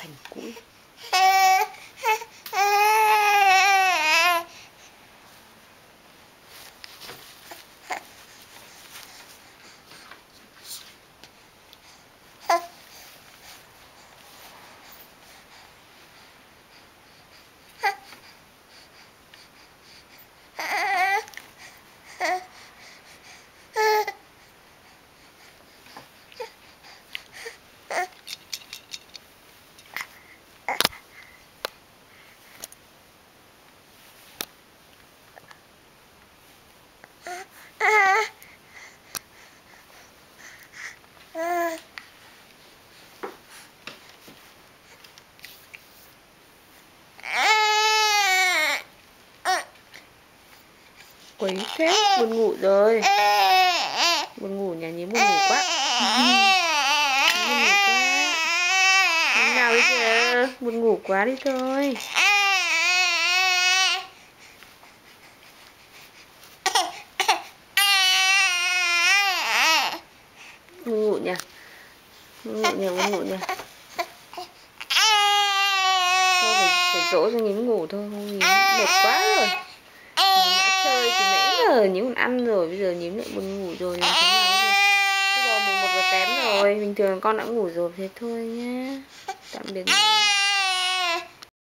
thành củi. Quấy thế, buồn ngủ rồi. Buồn ngủ, nhà nhím buồn ngủ quá. Buồn ngủ quá. Hôm nào bây giờ buồn ngủ quá đi thôi. Buồn ngủ nhỉ. Buồn ngủ nhỉ, buồn ngủ nhỉ. Thôi phải dỗ cho nhím ngủ thôi, không nhím mệt quá rồi. Đã chơi từ nãy giờ nhím còn ăn rồi, bây giờ nhím lại buồn ngủ rồi, làm thế nào bây giờ? Bây giờ 11 giờ kém rồi, bình thường con đã ngủ rồi, thế thôi nhá. Tạm biệt.